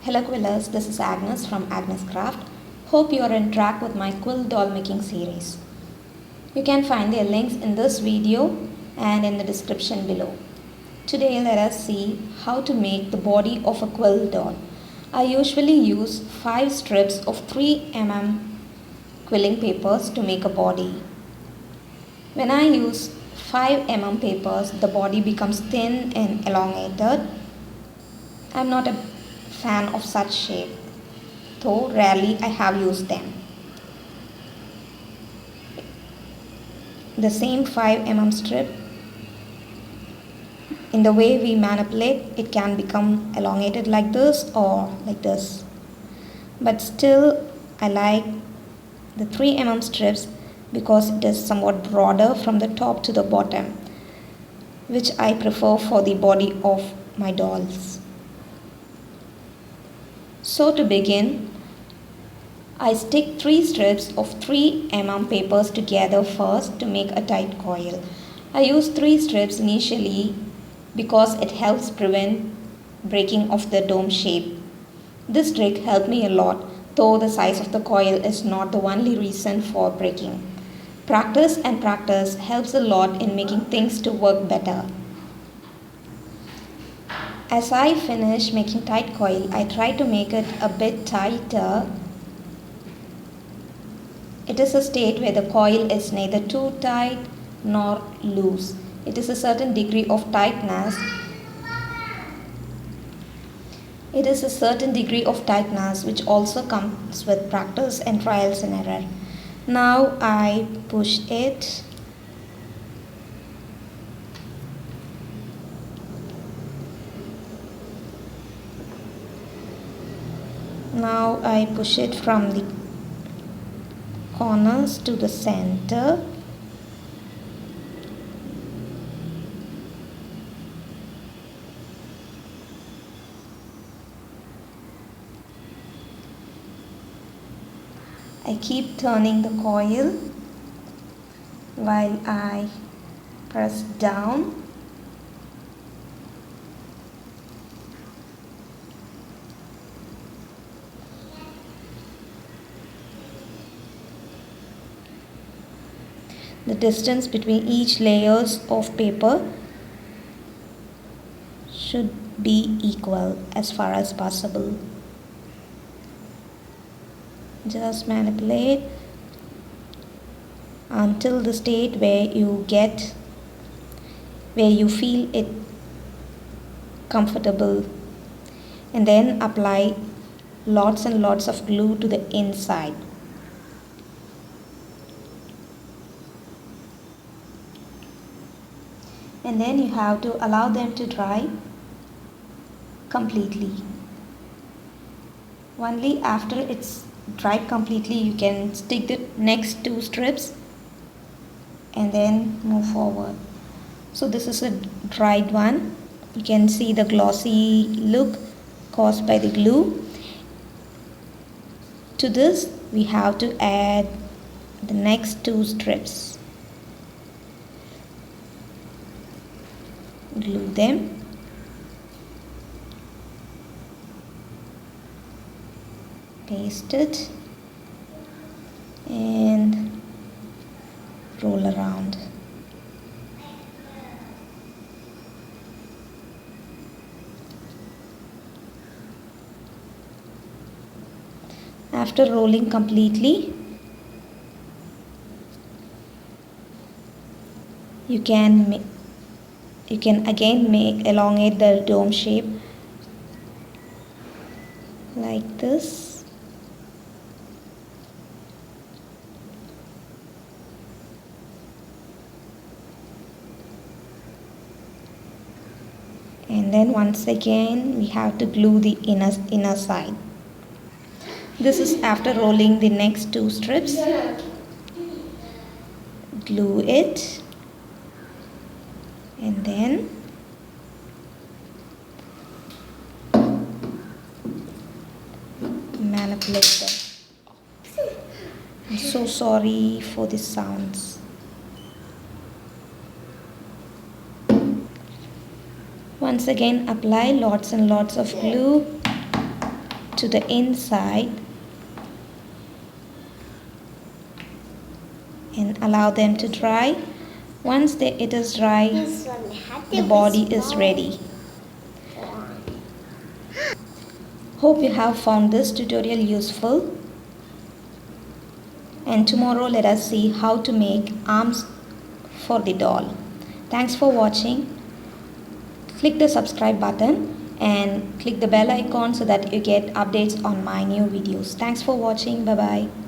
Hello Quillers, this is Agnes from Agnescraft. Hope you are on track with my quill doll making series. You can find their links in this video and in the description below. Today let us see how to make the body of a quill doll. I usually use 5 strips of 3 mm quilling papers to make a body. When I use 5 mm papers, the body becomes thin and elongated. I am not a fan of such shape, though rarely I have used them. The same 5 mm strip, in the way we manipulate, it can become elongated like this or like this. But still, I like the 3 mm strips because it is somewhat broader from the top to the bottom, which I prefer for the body of my dolls. So to begin, I stick 3 strips of 3 mm papers together first to make a tight coil. I use 3 strips initially because it helps prevent breaking of the dome shape. This trick helped me a lot, though the size of the coil is not the only reason for breaking. Practice and practice helps a lot in making things to work better. As I finish making tight coil, I try to make it a bit tighter. It is a state where the coil is neither too tight nor loose. It is a certain degree of tightness. It is a certain degree of tightness which also comes with practice and trials and error. Now I push it. Now I push it from the corners to the center. I keep turning the coil while I press down. The distance between each layers of paper should be equal as far as possible. Just manipulate until the state where you feel it comfortable, and then apply lots and lots of glue to the inside. And then you have to allow them to dry completely. Only after it's dried completely you can stick the next 2 strips and then move forward. So this is a dried one. You can see the glossy look caused by the glue. To this we have to add the next 2 strips. Glue them. Paste it and roll around. After rolling completely, you can again elongate the dome shape like this. And then once again we have to glue the inner side. This is after rolling the next 2 strips. Glue it and then manipulate them. I'm so sorry for the sounds. Once again apply lots and lots of glue to the inside and allow them to dry. Once it is dry, the body is ready. Hope you have found this tutorial useful. And tomorrow let us see how to make arms for the doll. Thanks for watching. Click the subscribe button and click the bell icon so that you get updates on my new videos. Thanks for watching. Bye bye.